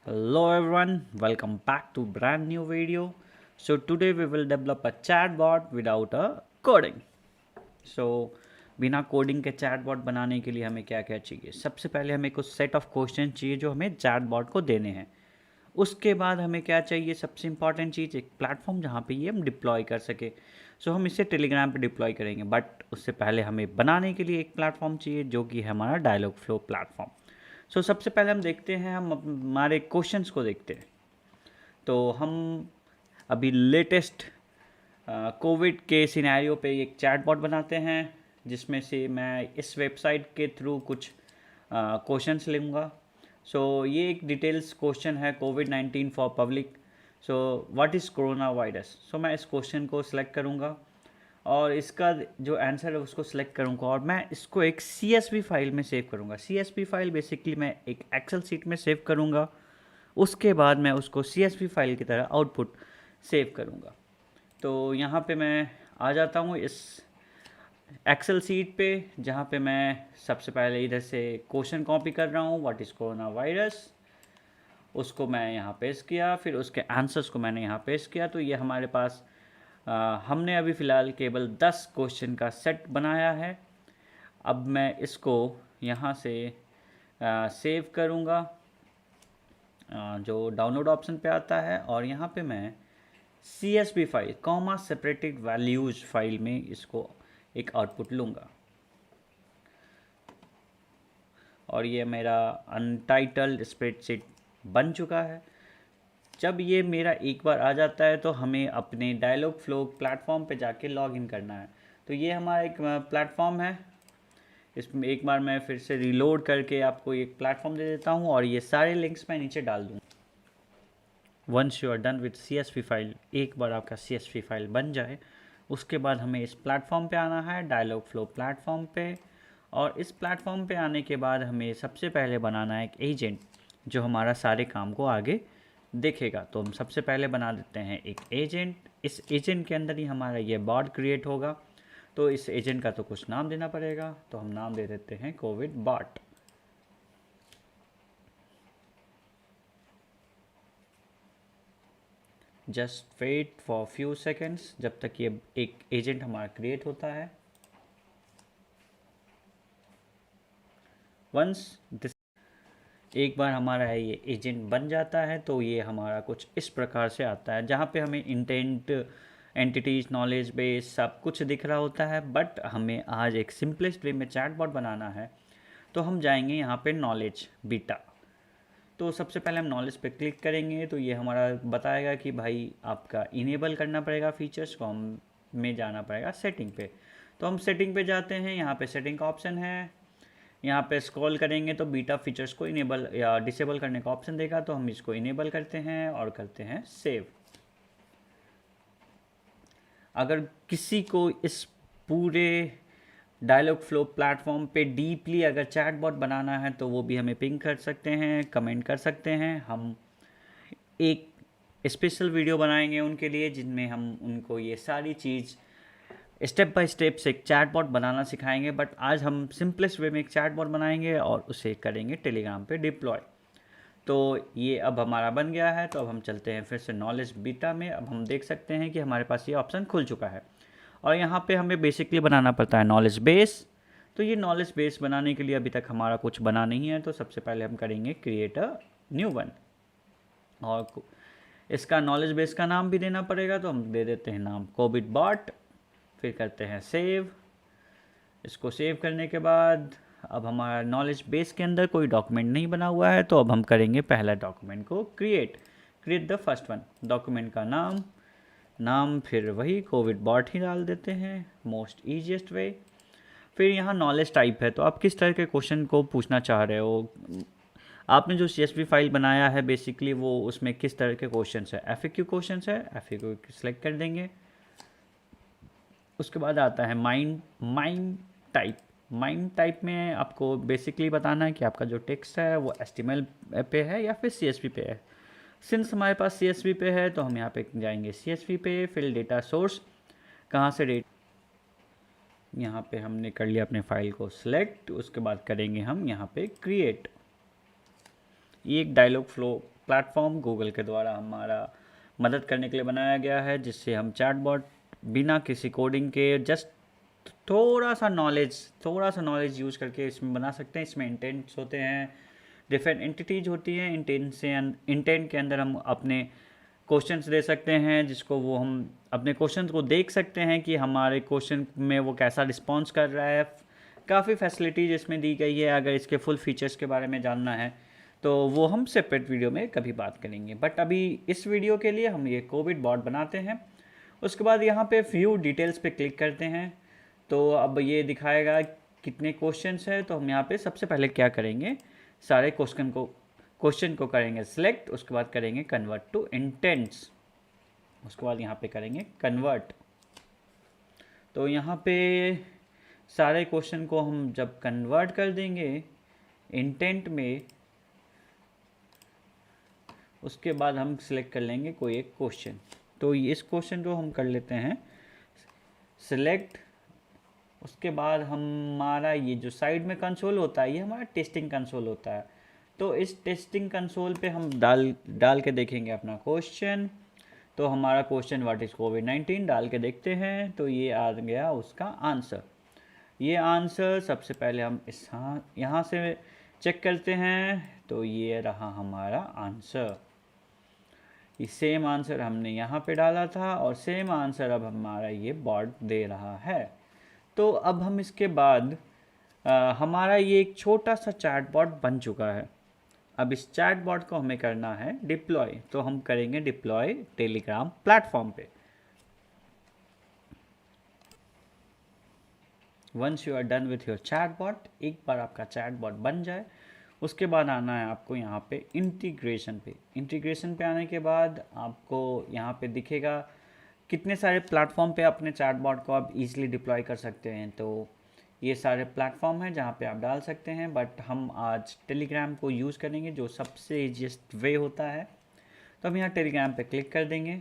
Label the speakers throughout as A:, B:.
A: Hello everyone, welcome back to brand new video. So today we will develop a chatbot without a coding. So बिना coding के chatbot बनाने के लिए हमें क्या क्या चाहिए? सबसे पहले हमें कुछ सेट ऑफ क्वेश्चन चाहिए जो हमें चैटबॉट को देने हैं। उसके बाद हमें क्या चाहिए? सबसे इम्पॉर्टेंट चीज़ एक प्लेटफॉर्म जहाँ पे ये हम डिप्लॉय कर सके। सो हम इसे टेलीग्राम पे डिप्लॉय करेंगे, बट उससे पहले हमें बनाने के लिए एक प्लेटफॉर्म चाहिए जो कि है हमारा डायलॉग फ्लो प्लेटफॉर्म। सबसे पहले हम देखते हैं, हम हमारे क्वेश्चंस को देखते हैं। तो हम अभी लेटेस्ट कोविड के सिनेरियो पे एक चैटबॉट बनाते हैं, जिसमें से मैं इस वेबसाइट के थ्रू कुछ क्वेश्चंस लूँगा। ये एक डिटेल्स क्वेश्चन है, कोविड-19 for public. What is corona virus. मैं इस क्वेश्चन को सिलेक्ट करूँगा और इसका जो आंसर है उसको सिलेक्ट करूँगा और मैं इसको एक CSV फाइल में सेव करूँगा। CSV फाइल बेसिकली मैं एक एक्सेल शीट में सेव करूँगा। उसके बाद मैं उसको CSV फाइल की तरह आउटपुट सेव करूँगा। तो यहाँ पे मैं आ जाता हूँ इस एक्सेल शीट पे, जहाँ पे मैं सबसे पहले इधर से क्वेश्चन कॉपी कर रहा हूँ, व्हाट इज़ कोरोना वायरस। उसको मैं यहाँ पेस्ट किया, फिर उसके आंसर्स को मैंने यहाँ पेस्ट किया। तो ये हमारे पास हमने अभी फ़िलहाल केवल 10 क्वेश्चन का सेट बनाया है। अब मैं इसको यहाँ से सेव करूँगा, जो डाउनलोड ऑप्शन पे आता है, और यहाँ पे मैं CSV file comma separated values file में इसको एक आउटपुट लूँगा। और ये मेरा अनटाइटल्ड स्प्रेडशीट बन चुका है। जब ये मेरा एक बार आ जाता है तो हमें अपने डायलॉग फ्लो प्लेटफॉर्म पे जाके लॉग इन करना है। तो ये हमारा एक प्लेटफॉर्म है। इसमें एक बार मैं फिर से रीलोड करके आपको एक प्लेटफॉर्म दे देता हूँ और ये सारे लिंक्स मैं नीचे डाल दूँ। Once you are done with CSV file, एक बार आपका CSV फाइल बन जाए, उसके बाद हमें इस प्लेटफॉर्म पे आना है, डायलॉग फ्लो प्लेटफॉर्म पे। और इस प्लेटफॉर्म पे आने के बाद हमें सबसे पहले बनाना है एक एजेंट जो हमारा सारे काम को आगे देखेगा। तो हम सबसे पहले बना देते हैं एक एजेंट। इस एजेंट के अंदर ही हमारा ये बॉट क्रिएट होगा। तो इस एजेंट का तो कुछ नाम देना पड़ेगा, तो हम नाम दे देते हैं Covid bot. Just wait for few seconds जब तक ये एक एजेंट हमारा क्रिएट होता है। वंस दिस एक बार हमारा है ये एजेंट बन जाता है तो ये हमारा कुछ इस प्रकार से आता है, जहाँ पे हमें इंटेंट, एंटिटीज, नॉलेज बेस सब कुछ दिख रहा होता है। बट हमें आज एक सिंपलेस्ट वे में चैटबॉट बनाना है, तो हम जाएंगे यहाँ पे नॉलेज बीटा। तो सबसे पहले हम नॉलेज पे क्लिक करेंगे तो ये हमारा बताएगा कि भाई आपका इनेबल करना पड़ेगा फीचर्स को, हम में जाना पड़ेगा सेटिंग पे। तो हम सेटिंग पे जाते हैं, यहाँ पे सेटिंग का ऑप्शन है। यहाँ पे स्क्रॉल करेंगे तो बीटा फीचर्स को इनेबल या डिसेबल करने का ऑप्शन देगा, तो हम इसको इनेबल करते हैं और करते हैं सेव। अगर किसी को इस पूरे डायलॉग फ्लो प्लेटफॉर्म पे डीपली अगर चैटबॉट बनाना है तो वो भी हमें पिंग कर सकते हैं, कमेंट कर सकते हैं। हम एक स्पेशल वीडियो बनाएंगे उनके लिए, जिनमें हम उनको ये सारी चीज़ स्टेप बाय स्टेप से एक चैटबॉट बनाना सिखाएंगे। बट आज हम सिंपलेस्ट वे में एक चैटबॉट बनाएंगे और उसे करेंगे टेलीग्राम पे डिप्लॉय। तो ये अब हमारा बन गया है। तो अब हम चलते हैं फिर से नॉलेज बीटा में। अब हम देख सकते हैं कि हमारे पास ये ऑप्शन खुल चुका है और यहाँ पे हमें बेसिकली बनाना पड़ता है नॉलेज बेस। तो ये नॉलेज बेस बनाने के लिए अभी तक हमारा कुछ बना नहीं है, तो सबसे पहले हम करेंगे क्रिएट अ न्यू वन। और इसका नॉलेज बेस का नाम भी देना पड़ेगा, तो हम दे देते हैं नाम कोविड बॉट। फिर करते हैं सेव। इसको सेव करने के बाद अब हमारा नॉलेज बेस के अंदर कोई डॉक्यूमेंट नहीं बना हुआ है, तो अब हम करेंगे पहला डॉक्यूमेंट को create the first one. Document का नाम फिर वही कोविड बॉट ही डाल देते हैं, मोस्ट ईजिएस्ट वे। फिर यहाँ नॉलेज टाइप है, तो आप किस तरह के क्वेश्चन को पूछना चाह रहे हो। आपने जो CSV फाइल बनाया है बेसिकली वो उसमें किस तरह के क्वेश्चन है, FAQ क्वेश्चन है, FAQ सेलेक्ट कर देंगे। उसके बाद आता है माइंड टाइप। माइंड टाइप में आपको बेसिकली बताना है कि आपका जो टेक्स्ट है वो HTML पे है या फिर CSV पे है। सिंस हमारे पास CSV पे है तो हम यहाँ पे जाएंगे CSV पे, फिर डेटा सोर्स कहाँ से डेट, यहाँ पे हमने कर लिया अपने फाइल को सिलेक्ट। उसके बाद करेंगे हम यहाँ पे क्रिएट। ये एक डायलॉग फ्लो प्लेटफॉर्म गूगल के द्वारा हमारा मदद करने के लिए बनाया गया है, जिससे हम चैटबॉट बिना किसी कोडिंग के जस्ट थोड़ा सा नॉलेज यूज़ करके इसमें बना सकते हैं। इसमें इंटेंट्स होते हैं, डिफरेंट एंटिटीज होती हैं। इंटेंट के अंदर हम अपने क्वेश्चंस दे सकते हैं, जिसको वो हम अपने क्वेश्चंस को देख सकते हैं कि हमारे क्वेश्चन में वो कैसा रिस्पॉन्स कर रहा है। काफ़ी फैसिलिटीज इसमें दी गई है। अगर इसके फुल फीचर्स के बारे में जानना है तो वो हम सेपरेट वीडियो में कभी बात करेंगे, बट अभी इस वीडियो के लिए हम ये कोविड बॉट बनाते हैं। उसके बाद यहाँ पे व्यू डिटेल्स पे क्लिक करते हैं तो अब ये दिखाएगा कितने क्वेश्चंस है। तो हम यहाँ पे सबसे पहले क्या करेंगे, सारे क्वेश्चन को करेंगे सिलेक्ट, उसके बाद करेंगे कन्वर्ट टू इंटेंट्स, उसके बाद यहाँ पे करेंगे कन्वर्ट। तो यहाँ पे सारे क्वेश्चन को हम जब कन्वर्ट कर देंगे इंटेंट में, उसके बाद हम सिलेक्ट कर लेंगे कोई एक क्वेश्चन। तो इस क्वेश्चन को हम कर लेते हैं सिलेक्ट। उसके बाद हमारा ये जो साइड में कंसोल होता है ये हमारा टेस्टिंग कंसोल होता है। तो इस टेस्टिंग कंसोल पे हम डाल के देखेंगे अपना क्वेश्चन। तो हमारा क्वेश्चन व्हाट इज़ कोविड-19 डाल के देखते हैं तो ये आ गया उसका आंसर। ये आंसर सबसे पहले हम यहाँ से चेक करते हैं तो ये रहा हमारा आंसर। ये सेम आंसर हमने यहाँ पे डाला था और सेम आंसर अब हमारा ये बॉट दे रहा है। तो अब हम इसके बाद हमारा ये एक छोटा सा चैटबॉट बन चुका है। अब इस चैटबॉट को हमें करना है डिप्लॉय। तो हम करेंगे डिप्लॉय टेलीग्राम प्लेटफॉर्म पे। Once you are done with your chatbot, एक बार आपका चैटबॉट बन जाए उसके बाद आना है आपको यहाँ पे इंटीग्रेशन पे। इंटीग्रेशन पे आने के बाद आपको यहाँ पे दिखेगा कितने सारे प्लेटफॉर्म पे अपने चैटबॉट को आप इजीली डिप्लॉय कर सकते हैं। तो ये सारे प्लेटफॉर्म हैं जहाँ पे आप डाल सकते हैं, बट हम आज टेलीग्राम को यूज़ करेंगे जो सबसे ईजीएस्ट वे होता है। तो हम यहाँ टेलीग्राम पे क्लिक कर देंगे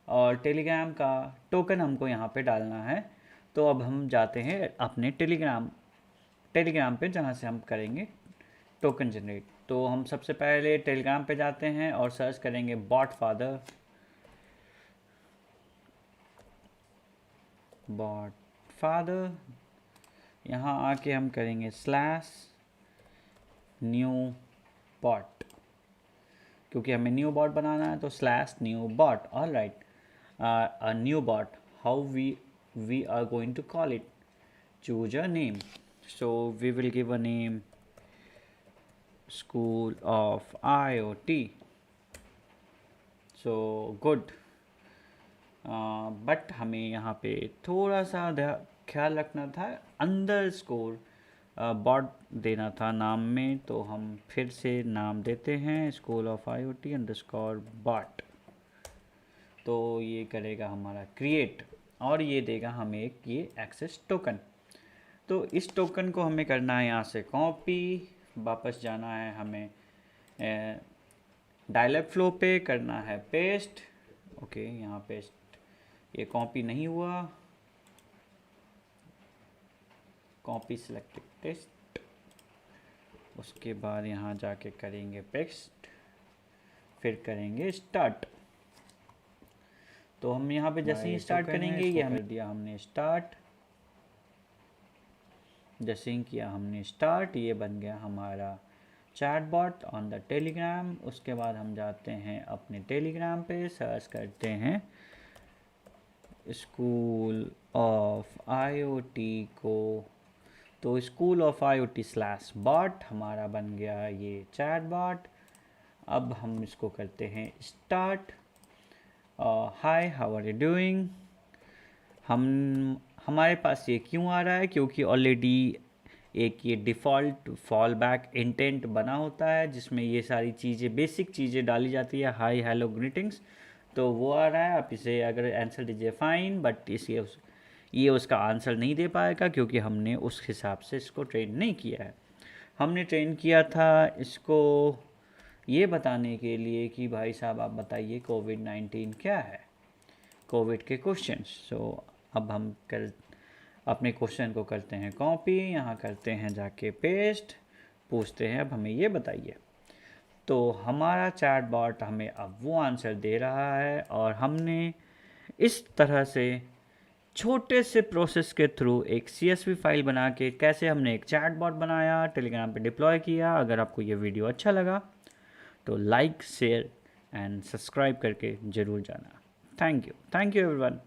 A: और टेलीग्राम का टोकन हमको यहाँ पे डालना है। तो अब हम जाते हैं अपने टेलीग्राम पे जहाँ से हम करेंगे टोकन जनरेट। तो हम सबसे पहले टेलीग्राम पे जाते हैं और सर्च करेंगे बॉट फादर। यहाँ आके हम करेंगे /new bot, क्योंकि हमें न्यू बॉट बनाना है तो /new bot। All right, a new bot, how we are going to call it? Choose a name. So we will give a name School of IoT. So good. But हमें यहाँ पे थोड़ा सा ख्याल रखना था, अंडर स्कोर बॉट देना था नाम में। तो हम फिर से नाम देते हैं school of IoT underscore bot. तो ये करेगा हमारा क्रिएट और ये देगा हमें एक ये एक्सेस टोकन। तो इस टोकन को हमें करना है यहाँ से कॉपी, वापस जाना है हमें डायलॉग फ्लो पे, करना है पेस्ट। ओके, यहाँ पेस्ट, ये कॉपी नहीं हुआ, कॉपी सिलेक्टेड टेस्ट। उसके बाद यहाँ जाके करेंगे पेस्ट, फिर करेंगे स्टार्ट। तो हम यहाँ पे जैसे ही स्टार्ट करेंगे ये हमें दिया हमने स्टार्ट। जैसे ही किया हमने स्टार्ट ये बन गया हमारा चैटबॉट ऑन द टेलीग्राम। उसके बाद हम जाते हैं अपने टेलीग्राम पे, सर्च करते हैं स्कूल ऑफ IoT को। तो स्कूल ऑफ IoT /bot हमारा बन गया ये चैटबॉट। अब हम इसको करते हैं start. Hi, how are you doing. हमारे पास ये क्यों आ रहा है, क्योंकि ऑलरेडी एक ये डिफ़ॉल्ट फॉल बैक इंटेंट बना होता है जिसमें ये सारी चीज़ें, बेसिक चीज़ें डाली जाती है, हाई, हेलो, ग्रीटिंग्स। तो वो आ रहा है। आप इसे अगर आंसर दीजिए फाइन, बट ये उसका आंसर नहीं दे पाएगा क्योंकि हमने उस हिसाब से इसको ट्रेन नहीं किया है। हमने ट्रेन किया था इसको ये बताने के लिए कि भाई साहब आप बताइए कोविड-19 क्या है, कोविड के क्वेश्चंस। सो अब हम अपने क्वेश्चन को करते हैं कॉपी, यहाँ करते हैं जाके पेस्ट, पूछते हैं अब हमें ये बताइए। तो हमारा चैट बॉट हमें अब वो आंसर दे रहा है, और हमने इस तरह से छोटे से प्रोसेस के थ्रू एक CSV फाइल बना के कैसे हमने एक चैट बॉट बनाया, टेलीग्राम पे डिप्लॉय किया। अगर आपको ये वीडियो अच्छा लगा तो लाइक, शेयर एंड सब्सक्राइब करके ज़रूर जाना। Thank you everyone.